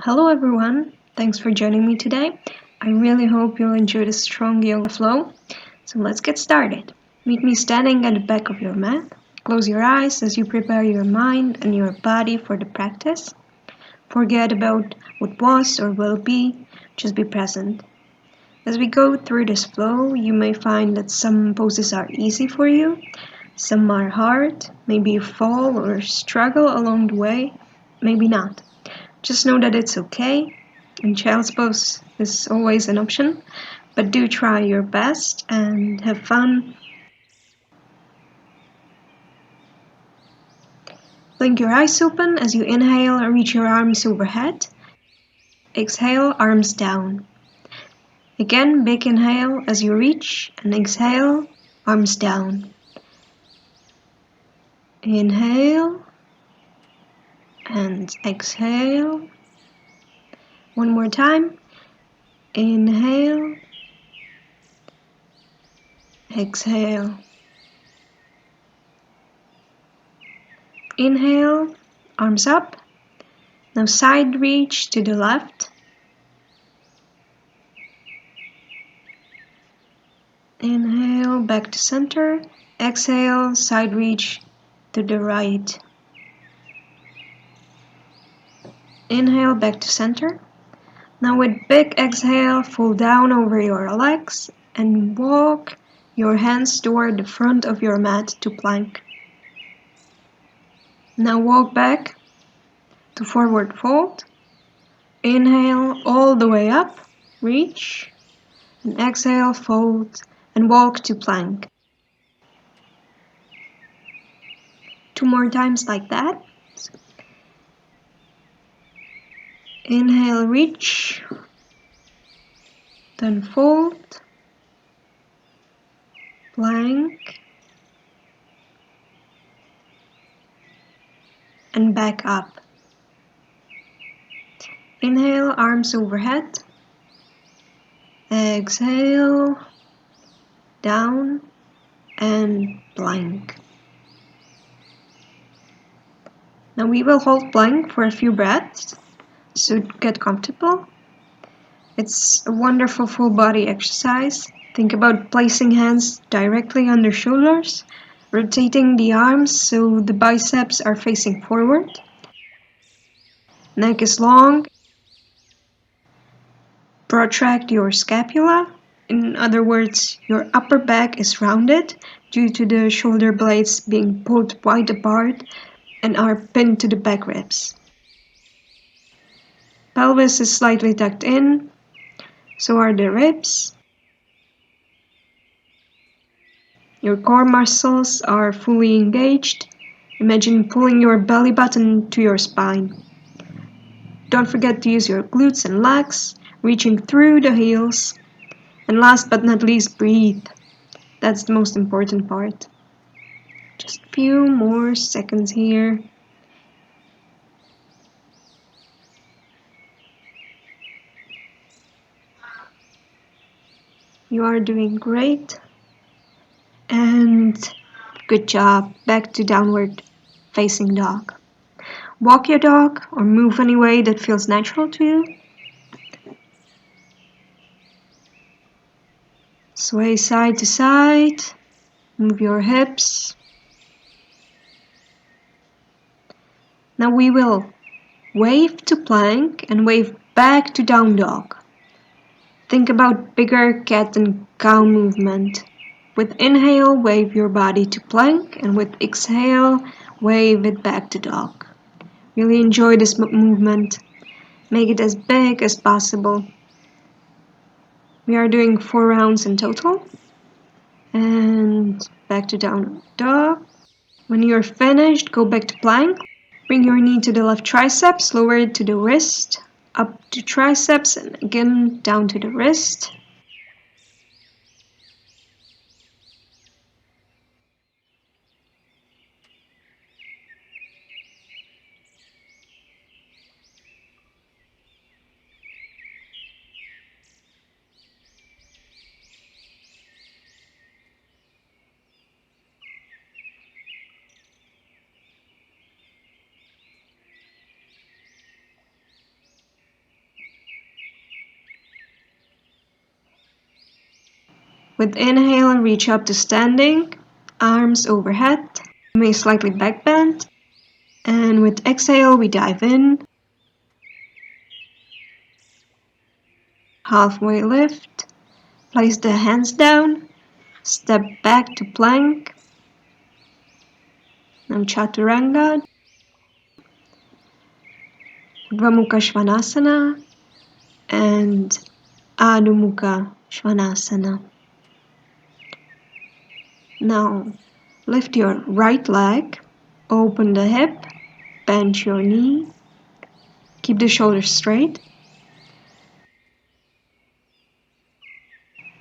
Hello everyone, thanks for joining me today. I really hope you'll enjoy the strong yoga flow. So let's get started. Meet me standing at the back of your mat. Close your eyes as you prepare your mind and your body for the practice. Forget about what was or will be, just be present. As we go through this flow, you may find that some poses are easy for you, some are hard, maybe you fall or struggle along the way, maybe not. Just know that it's okay, and child's pose is always an option, but do try your best and have fun. Blink your eyes open as you inhale and reach your arms overhead. Exhale, arms down. Again, big inhale as you reach, and exhale, arms down. Inhale and exhale. One more time. Inhale, exhale. Inhale, arms up. Now side reach to the left. Inhale, back to center. Exhale, side reach to the right. Inhale, back to center. Now with big exhale, fall down over your legs and walk your hands toward the front of your mat to plank. Now walk back to forward fold. Inhale all the way up, reach, and exhale, fold, and walk to plank. 2 more times like that. Inhale, reach, then fold, plank, and back up. Inhale, arms overhead. Exhale, down, and plank. Now we will hold plank for a few breaths, so get comfortable. It's a wonderful full body exercise. Think about placing hands directly under shoulders, rotating the arms so the biceps are facing forward. Neck is long. Protract your scapula. In other words, your upper back is rounded due to the shoulder blades being pulled wide apart and are pinned to the back ribs. Pelvis is slightly tucked in, so are the ribs. Your core muscles are fully engaged. Imagine pulling your belly button to your spine. Don't forget to use your glutes and legs, reaching through the heels. And last but not least, breathe. That's the most important part. Just a few more seconds here. You are doing great. And good job. Back to downward facing dog. Walk your dog or move any way that feels natural to you. Sway side to side. Move your hips. Now we will wave to plank and wave back to down dog. Think about bigger cat and cow movement. With inhale, wave your body to plank, and with exhale, wave it back to dog. Really enjoy this movement. Make it as big as possible. We are doing 4 rounds in total. And back to down dog. When you're finished, go back to plank. Bring your knee to the left triceps, lower it to the wrist, up to triceps, and again down to the wrist. With inhale, reach up to standing, arms overhead. You may slightly back bend. And with exhale, we dive in. Halfway lift. Place the hands down. Step back to plank. Now chaturanga. Urdhva Svanasana and Adho Mukha Svanasana. Now lift your right leg, open the hip, bend your knee, keep the shoulders straight.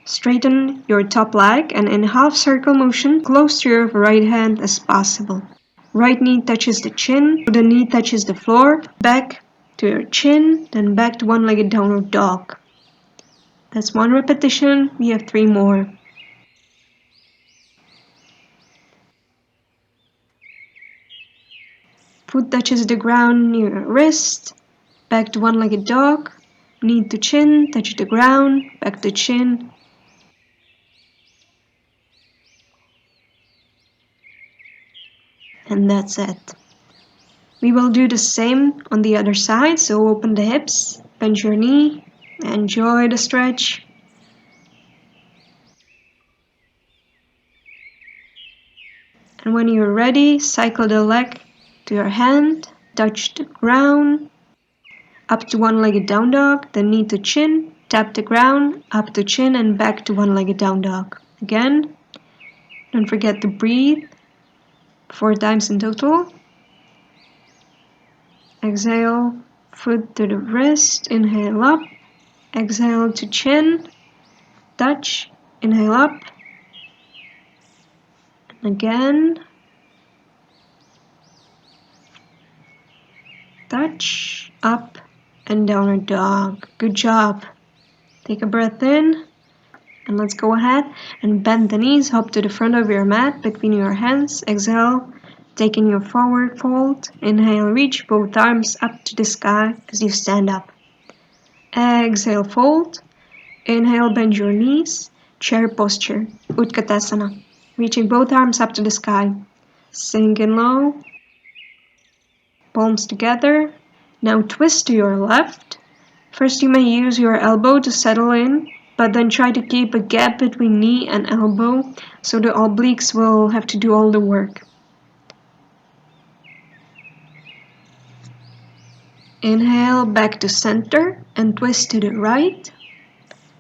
Straighten your top leg and in half circle motion, close to your right hand as possible. Right knee touches the chin, the knee touches the floor, back to your chin, then back to one-legged downward dog. That's one repetition, we have 3 more. Foot touches the ground near your wrist, back to one-legged dog, knee to chin, touch the ground, back to chin. And that's it. We will do the same on the other side, so open the hips, bend your knee, enjoy the stretch. And when you're ready, cycle the leg to your hand, touch the ground, up to one-legged down dog, then knee to chin, tap the ground, up to chin and back to one-legged down dog. Again, don't forget to breathe, 4 times in total. Exhale, foot to the wrist, inhale up, exhale to chin, touch, inhale up, and again, touch, up, and downward dog. Good job. Take a breath in, and let's go ahead and bend the knees, hop to the front of your mat between your hands. Exhale, taking your forward fold. Inhale, reach both arms up to the sky as you stand up. Exhale, fold. Inhale, bend your knees. Chair posture, Utkatasana. Reaching both arms up to the sky. Sink in low. Palms together. Now twist to your left. First you may use your elbow to settle in, but then try to keep a gap between knee and elbow, so the obliques will have to do all the work. Inhale back to center and twist to the right.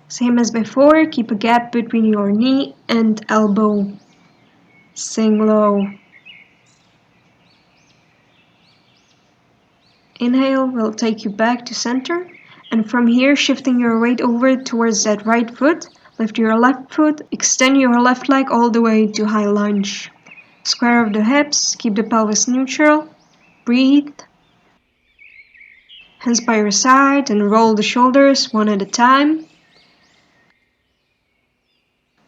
Same as before, keep a gap between your knee and elbow. Sink low. Inhale will take you back to center, and from here shifting your weight over towards that right foot, lift your left foot, extend your left leg all the way to high lunge. Square of the hips, keep the pelvis neutral, breathe. Hands by your side and roll the shoulders one at a time.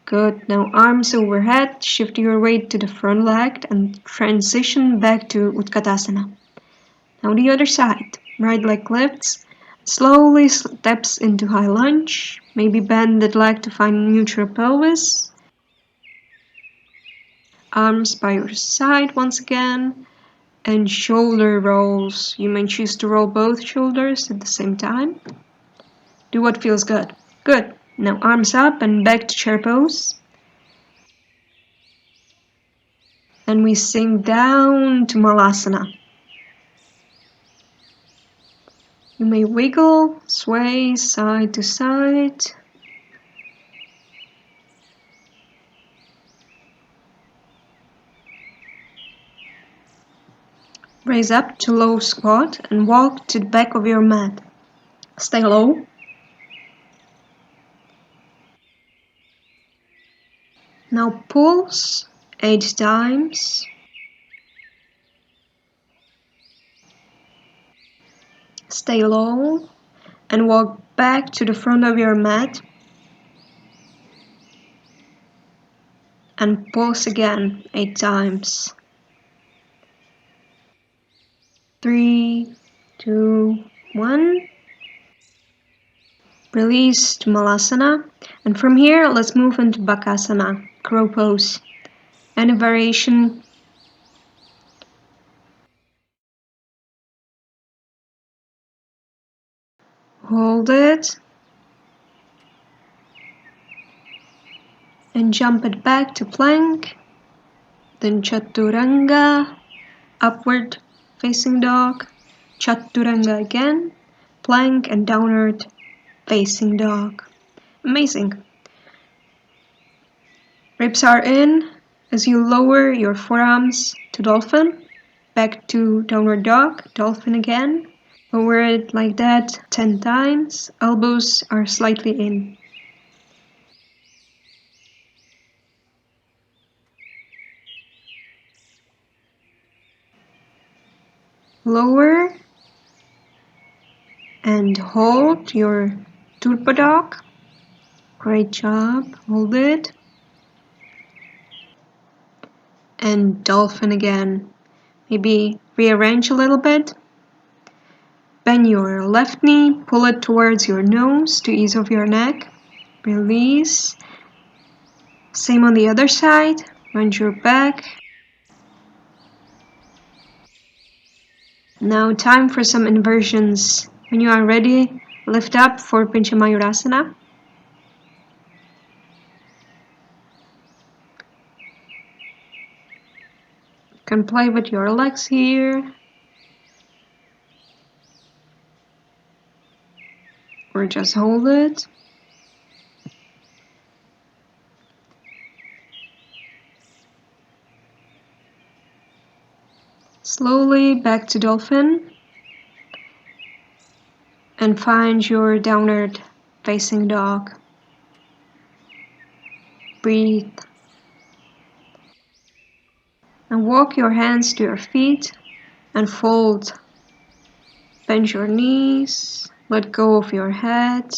Good, now arms overhead, shift your weight to the front leg and transition back to Utkatasana. Now the other side, right leg lifts, slowly steps into high lunge, maybe bend that leg to find neutral pelvis. Arms by your side once again, and shoulder rolls. You may choose to roll both shoulders at the same time. Do what feels good. Good. Now arms up and back to chair pose. And we sink down to Malasana. You may wiggle, sway side to side. Raise up to low squat and walk to the back of your mat. Stay low. Now pulse 8 times. Stay low and walk back to the front of your mat. And pulse again 8 times. 3, 2, 1. Release to Malasana. And from here, let's move into Bakasana, crow pose. Any variation. Hold it. And jump it back to plank. Then Chaturanga, upward facing dog. Chaturanga again, plank and downward facing dog. Amazing. Ribs are in as you lower your forearms to dolphin, back to downward dog, dolphin again. Lower it like that 10 times. Elbows are slightly in. Lower and hold your turbo dog. Great job. Hold it. And dolphin again. Maybe rearrange a little bit. Bend your left knee, pull it towards your nose to ease off your neck. Release. Same on the other side. Bend your back. Now time for some inversions. When you are ready, lift up for Pincha Mayurasana. You can play with your legs here. Or just hold it. Slowly back to dolphin. And find your downward facing dog. Breathe. And walk your hands to your feet and fold. Bend your knees. Let go of your head.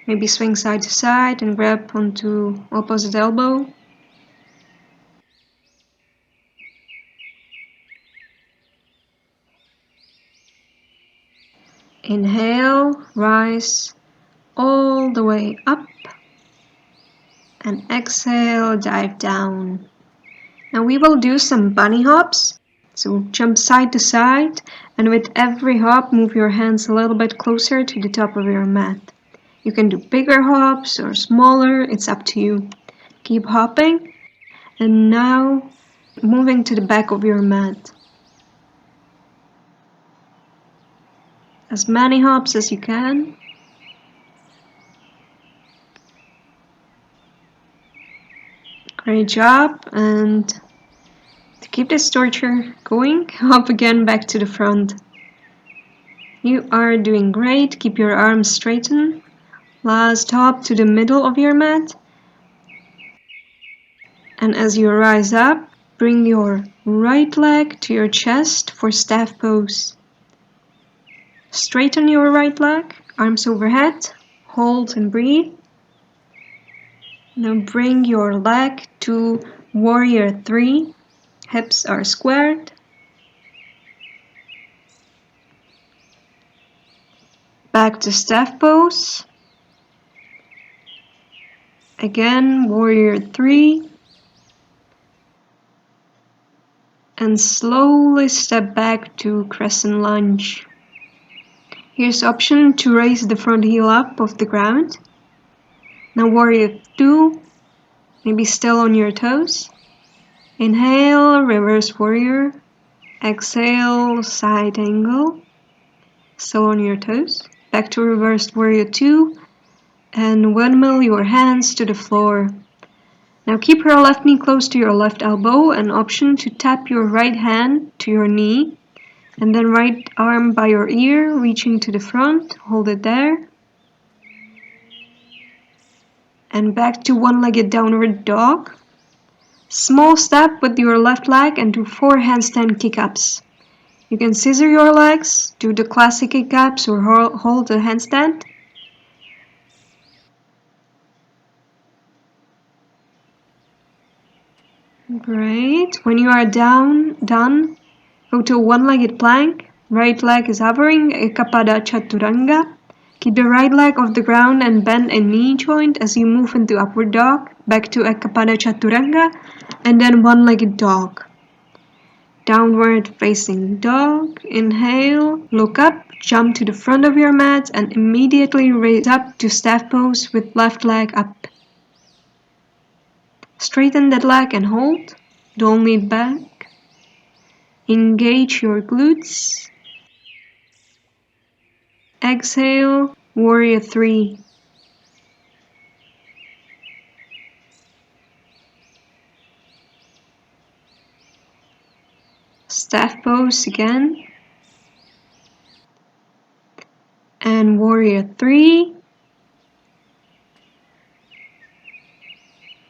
Maybe swing side to side and grab onto opposite elbow. Inhale, rise all the way up. And exhale, dive down. Now we will do some bunny hops. So jump side to side, and with every hop, move your hands a little bit closer to the top of your mat. You can do bigger hops or smaller, it's up to you. Keep hopping, and now moving to the back of your mat. As many hops as you can. Great job, and to keep this torture going, hop again back to the front. You are doing great, keep your arms straightened. Last hop to the middle of your mat. And as you rise up, bring your right leg to your chest for staff pose. Straighten your right leg, arms overhead, hold and breathe. Now bring your leg to warrior 3, hips are squared. Back to staff pose. Again, warrior 3. And slowly step back to crescent lunge. Here's option to raise the front heel up off the ground. Now warrior 2, maybe still on your toes. Inhale, reverse warrior. Exhale, side angle. Still on your toes. Back to reversed warrior 2. And windmill your hands to the floor. Now keep your left knee close to your left elbow, and option to tap your right hand to your knee. And then right arm by your ear, reaching to the front. Hold it there. And back to one-legged downward dog. Small step with your left leg and do 4 handstand kick-ups. You can scissor your legs, do the classic kick-ups or hold the handstand. Great. When you are done, go to a one-legged plank. Right leg is hovering, Ekapada Chaturanga. Keep the right leg off the ground and bend a knee joint as you move into upward dog, back to Ekapada Chaturanga, and then one-legged dog. Downward facing dog. Inhale, look up, jump to the front of your mat and immediately raise up to staff pose with left leg up. Straighten that leg and hold. Don't lean back. Engage your glutes. Exhale, warrior 3. Staff pose again. And warrior 3.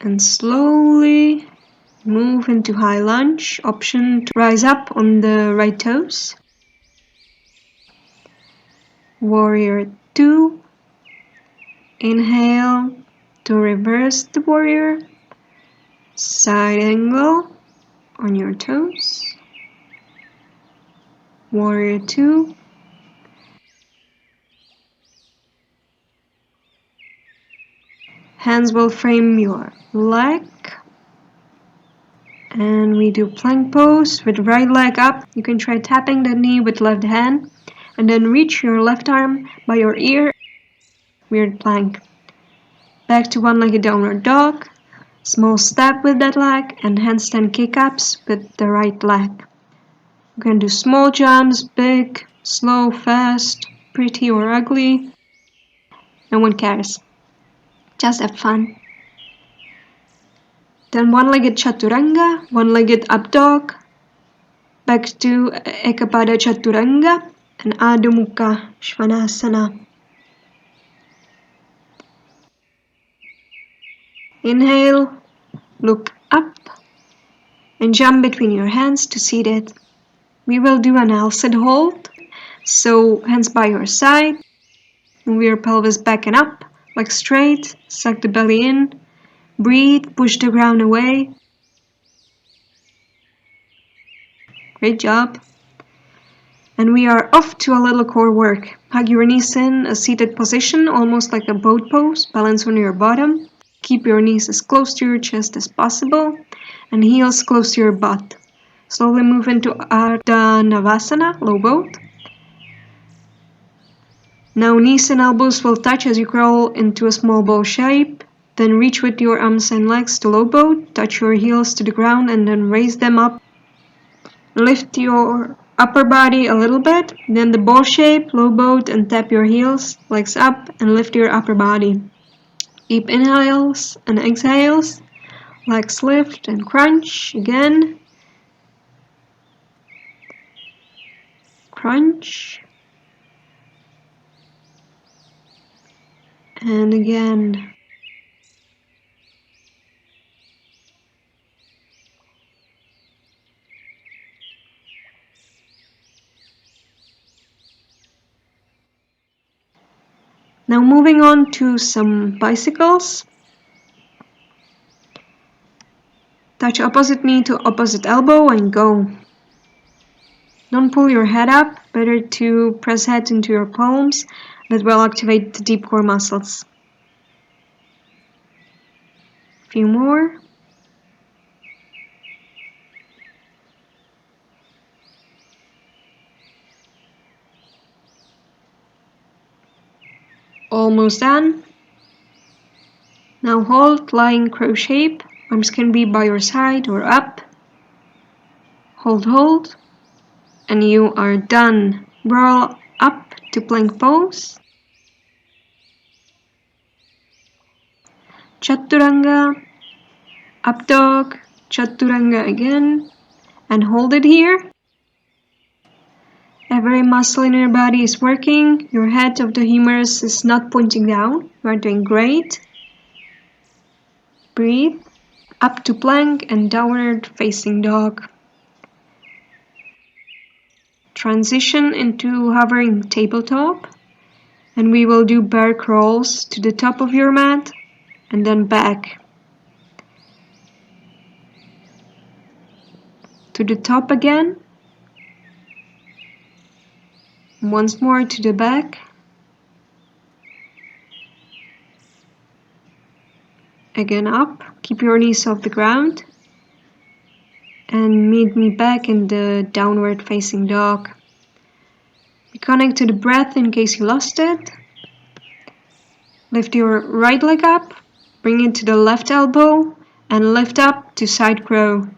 And slowly move into high lunge. Option to rise up on the right toes. Warrior 2. Inhale to reverse the warrior. Side angle on your toes. Warrior 2. Hands will frame your leg. And we do plank pose with right leg up. You can try tapping the knee with left hand. And then reach your left arm by your ear. Weird plank. Back to one-legged downward dog. Small step with that leg and handstand kick-ups with the right leg. You can do small jumps, big, slow, fast, pretty or ugly. No one cares. Just have fun. Then one-legged chaturanga, one-legged up dog. Back to Ekapada Chaturanga and Adho Mukha Svanasana. Inhale, look up and jump between your hands to seated. We will do an L-sit hold, so hands by your side. Move your pelvis back and up, like straight, suck the belly in, breathe, push the ground away. Great job. And we are off to a little core work. Hug your knees in a seated position, almost like a boat pose, balance on your bottom. Keep your knees as close to your chest as possible and heels close to your butt. Slowly move into Ardha Navasana, low boat. Now knees and elbows will touch as you crawl into a small bow shape. Then reach with your arms and legs to low boat, touch your heels to the ground and then raise them up. Lift your upper body a little bit, then the ball shape, low boat and tap your heels, legs up and lift your upper body. Deep inhales and exhales, legs lift and crunch again. Crunch. And again. Now moving on to some bicycles. Touch opposite knee to opposite elbow and go. Don't pull your head up, better to press head into your palms. That will activate the deep core muscles. A few more. Almost done. Now hold, lying crow shape. Arms can be by your side or up. Hold, hold. And you are done. Roll up to plank pose. Chaturanga. Up dog. Chaturanga again. And hold it here. Every muscle in your body is working. Your head of the humerus is not pointing down. You are doing great. Breathe. Up to plank and downward facing dog. Transition into hovering tabletop. And we will do bear crawls to the top of your mat and then back. To the top again. Once more to the back. Again up, keep your knees off the ground. And meet me back in the downward facing dog. Reconnect to the breath in case you lost it. Lift your right leg up, bring it to the left elbow, and lift up to side crow.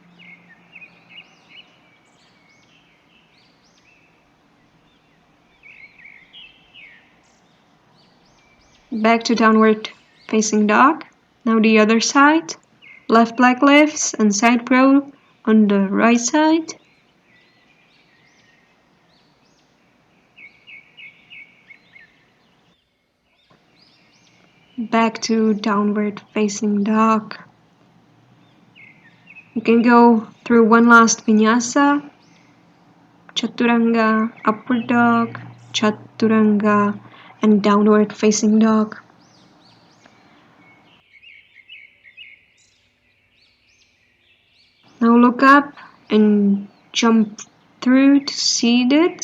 Back to downward facing dog. Now the other side. Left leg lifts and side crow on the right side. Back to downward facing dog. You can go through one last vinyasa. Chaturanga, upward dog, chaturanga, and downward facing dog. Now look up and jump through to seated.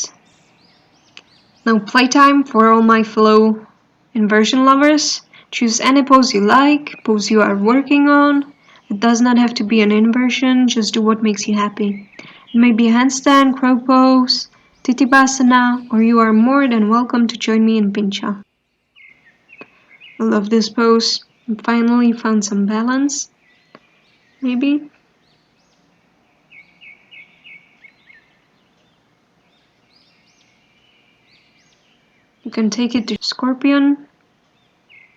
Now playtime for all my fellow inversion lovers. Choose any pose you like, pose you are working on. It does not have to be an inversion, just do what makes you happy. It may be a handstand, crow pose, titibhasana, or you are more than welcome to join me in pincha. I love this pose. I finally found some balance. Maybe. You can take it to scorpion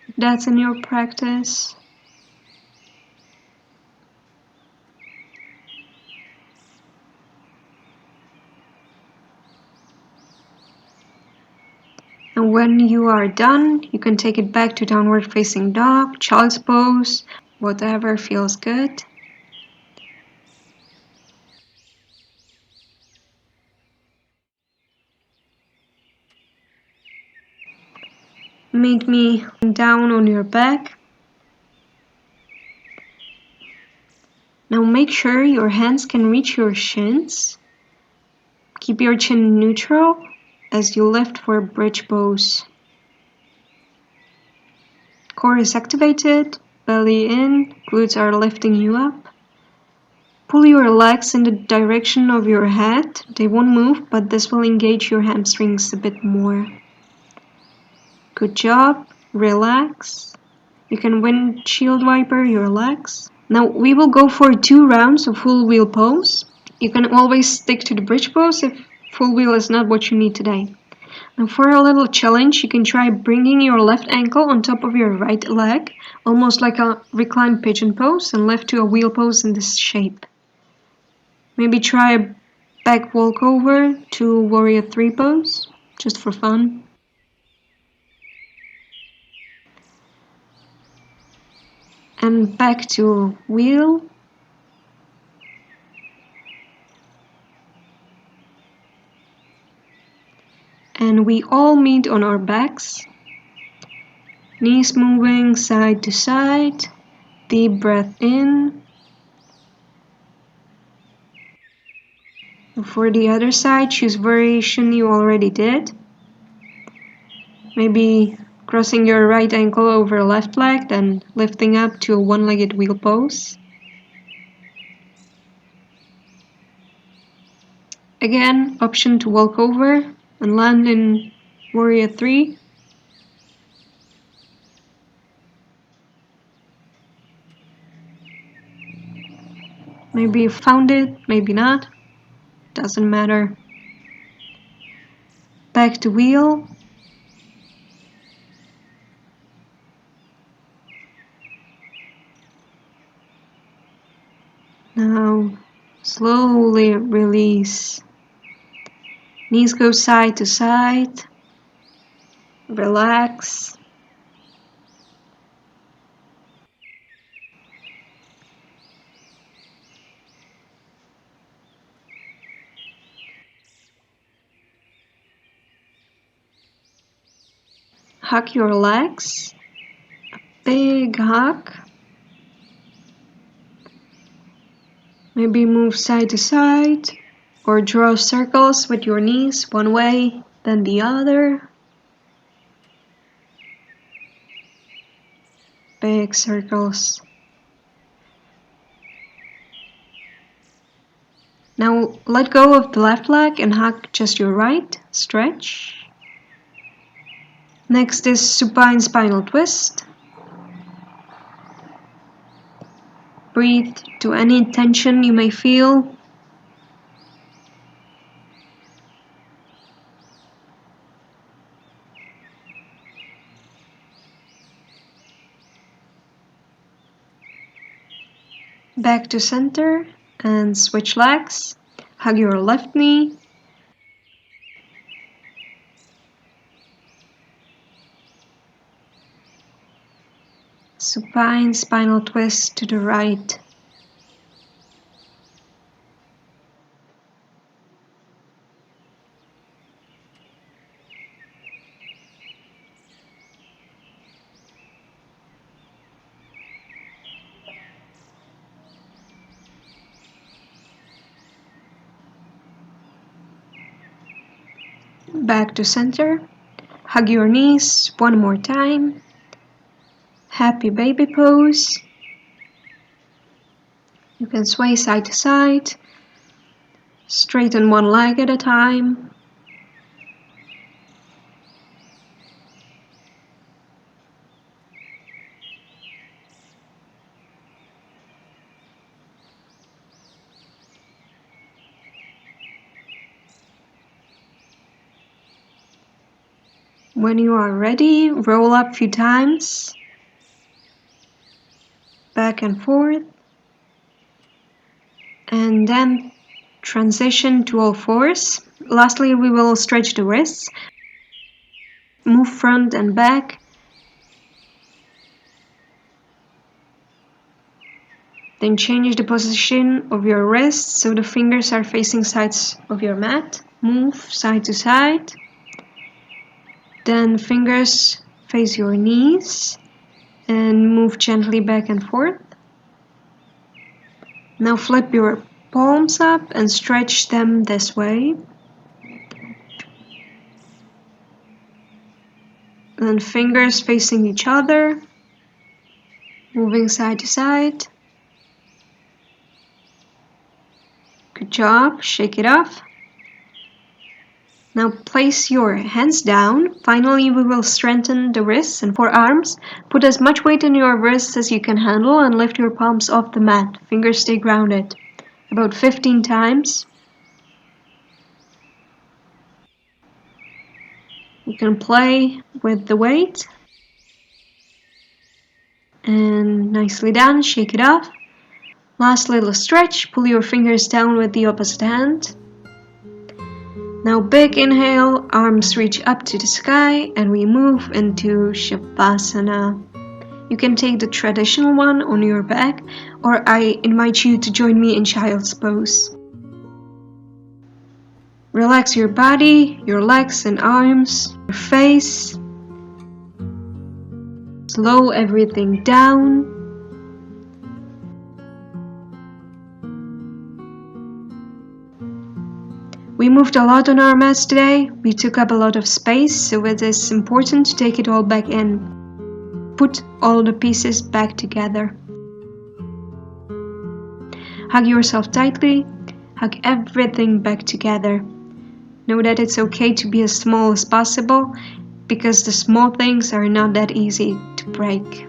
if that's in your practice. And when you are done, you can take it back to downward facing dog, child's pose, whatever feels good. Meet me down on your back. Now make sure your hands can reach your shins. Keep your chin neutral as you lift for a bridge pose. Core is activated, belly in, glutes are lifting you up. Pull your legs in the direction of your head. They won't move, but this will engage your hamstrings a bit more. Good job. Relax. You can windshield wiper your legs. Now we will go for 2 rounds of full wheel pose. You can always stick to the bridge pose if full wheel is not what you need today. Now for a little challenge, you can try bringing your left ankle on top of your right leg, almost like a reclined pigeon pose, and lift to a wheel pose in this shape. Maybe try a back walkover to warrior 3 pose, just for fun. And back to wheel. And we all meet on our backs. Knees moving side to side. Deep breath in. And for the other side, choose variation you already did. Maybe crossing your right ankle over left leg, then lifting up to a one-legged wheel pose. Again, option to walk over and land in warrior 3. Maybe you found it, maybe not. Doesn't matter. Back to wheel. Now slowly release. Knees go side to side. Relax. Hug your legs. Big hug. Maybe move side to side or draw circles with your knees one way, then the other. Big circles. Now let go of the left leg and hug just your right. Stretch. Next is supine spinal twist. Breathe to any tension you may feel. Back to center and switch legs. Hug your left knee. Supine spinal twist to the right. Back to center. Hug your knees one more time. Happy baby pose. You can sway side to side. Straighten one leg at a time. When you are ready, roll up a few times. Back and forth. And then transition to all fours. Lastly, we will stretch the wrists. Move front and back. Then change the position of your wrists so the fingers are facing sides of your mat. Move side to side. Then fingers face your knees and move gently back and forth. Now flip your palms up and stretch them this way. Then fingers facing each other, moving side to side. Good job, shake it off. Now place your hands down. Finally, we will strengthen the wrists and forearms. Put as much weight in your wrists as you can handle and lift your palms off the mat. Fingers stay grounded. About 15 times. You can play with the weight. And nicely done, shake it off. Last little stretch, pull your fingers down with the opposite hand. Now big inhale, arms reach up to the sky and we move into Shavasana. You can take the traditional one on your back, or I invite you to join me in Child's Pose. Relax your body, your legs and arms, your face. Slow everything down. We moved a lot on our mats today. We took up a lot of space, so it is important to take it all back in. Put all the pieces back together. Hug yourself tightly. Hug everything back together. Know that it's okay to be as small as possible, because the small things are not that easy to break.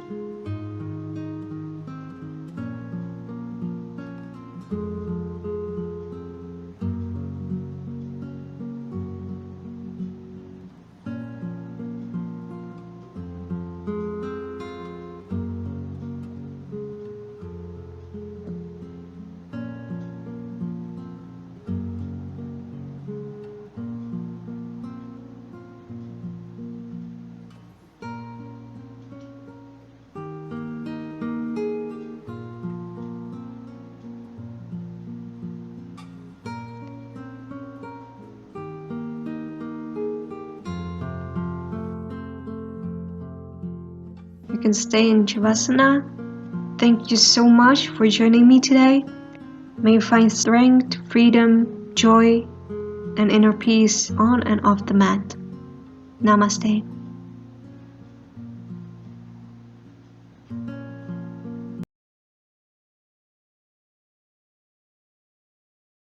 You can stay in Shavasana. Thank you so much for joining me today. May you find strength, freedom, joy, and inner peace on and off the mat. Namaste.